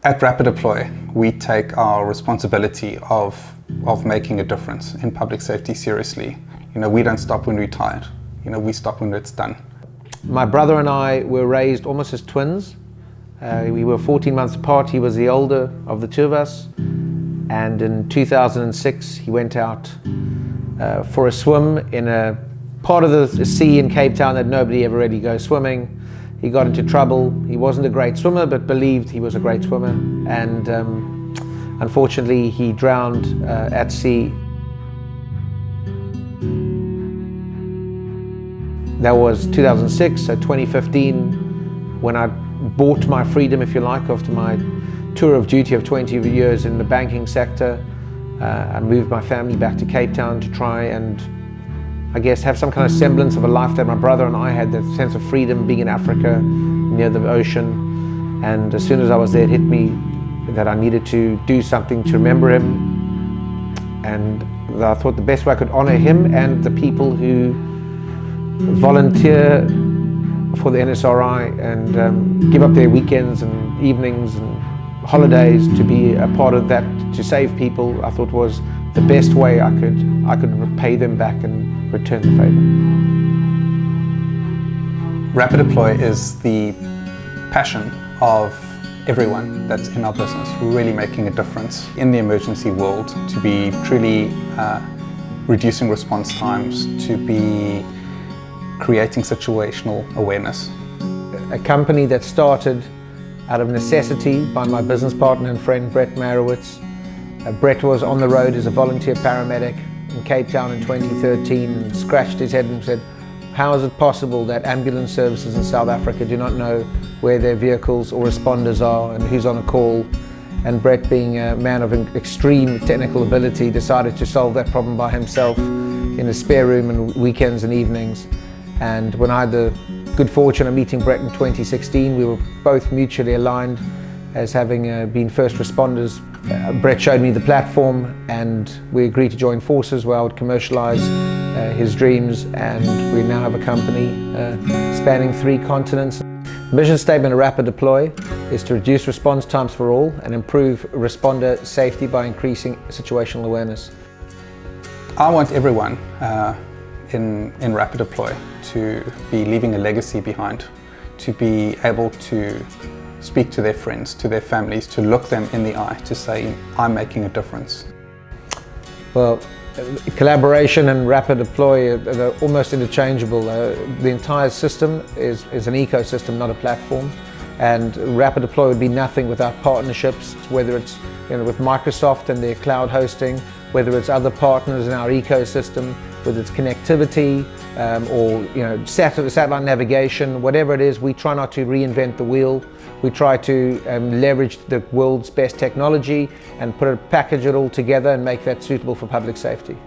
At RapidDeploy, we take our responsibility of making a difference in public safety seriously. We don't stop when we're tired. We stop when it's done. My brother and I were raised almost as twins. We were 14 months apart. He was the older of the two of us. And in 2006, he went out for a swim in a part of the sea in Cape Town that nobody ever really goes swimming. He got into trouble. He wasn't a great swimmer, but believed he was a great swimmer. And unfortunately, he drowned at sea. That was 2006, so 2015, when I bought my freedom, if you like, after my tour of duty of 20 years in the banking sector. I moved my family back to Cape Town to try and, I guess, have some kind of semblance of a life that my brother and I had, that sense of freedom, being in Africa, near the ocean. And as soon as I was there, it hit me that I needed to do something to remember him. And I thought the best way I could honor him and the people who volunteer for the NSRI and give up their weekends and evenings and holidays to be a part of that, to save people, I thought was the best way I could repay them back and return the favor. RapidDeploy is the passion of everyone that's in our business. We're really making a difference in the emergency world, to be truly reducing response times, to be creating situational awareness. A company that started out of necessity by my business partner and friend Brett Marowicz. Brett was on the road as a volunteer paramedic in Cape Town in 2013 and scratched his head and said, how is it possible that ambulance services in South Africa do not know where their vehicles or responders are and who's on a call? And Brett, being a man of extreme technical ability, decided to solve that problem by himself in his spare room and weekends and evenings. And when I had the good fortune of meeting Brett in 2016, we were both mutually aligned as having been first responders. Brett showed me the platform and we agreed to join forces where I would commercialize his dreams, and we now have a company spanning 3 continents. The mission statement of RapidDeploy is to reduce response times for all and improve responder safety by increasing situational awareness. I want everyone in RapidDeploy to be leaving a legacy behind, to be able to speak to their friends, to their families, to look them in the eye, to say, I'm making a difference. Well, collaboration and RapidDeploy are almost interchangeable. The entire system is an ecosystem, not a platform. And RapidDeploy would be nothing without partnerships, whether it's with Microsoft and their cloud hosting, whether it's other partners in our ecosystem, whether it's connectivity or satellite navigation, whatever it is. We try not to reinvent the wheel. We try to leverage the world's best technology and package it all together and make that suitable for public safety.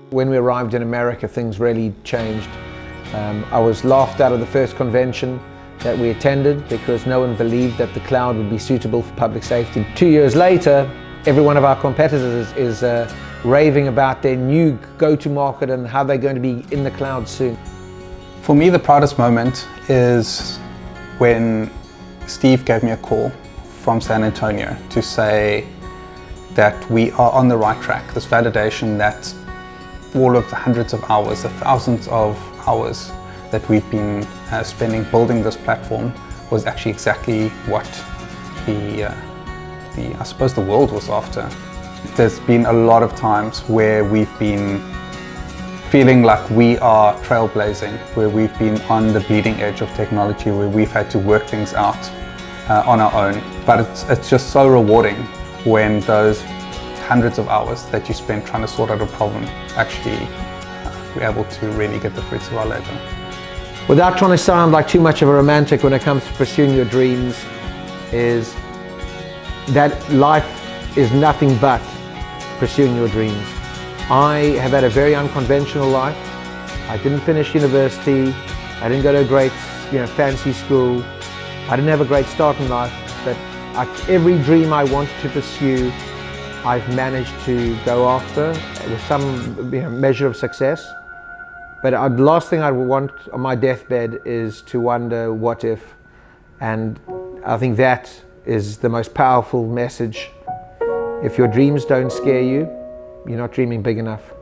When we arrived in America, things really changed. I was laughed out of the first convention that we attended because no one believed that the cloud would be suitable for public safety. 2 years later, every one of our competitors is raving about their new go-to-market and how they're going to be in the cloud soon. For me, the proudest moment is when Steve gave me a call from San Antonio to say that we are on the right track. This validation that all of the hundreds of hours, the thousands of hours that we've been spending building this platform was actually exactly what I suppose the world was after. There's been a lot of times where we've been feeling like we are trailblazing, where we've been on the bleeding edge of technology, where we've had to work things out on our own. But it's just so rewarding when those hundreds of hours that you spend trying to sort out a problem, actually we're able to really get the fruits of our labor. Without trying to sound like too much of a romantic when it comes to pursuing your dreams, is that life is nothing but pursuing your dreams. I have had a very unconventional life. I didn't finish university. I didn't go to a great, fancy school. I didn't have a great start in life, but every dream I wanted to pursue, I've managed to go after with some measure of success. But the last thing I would want on my deathbed is to wonder what if. And I think that is the most powerful message. If your dreams don't scare you, you're not dreaming big enough.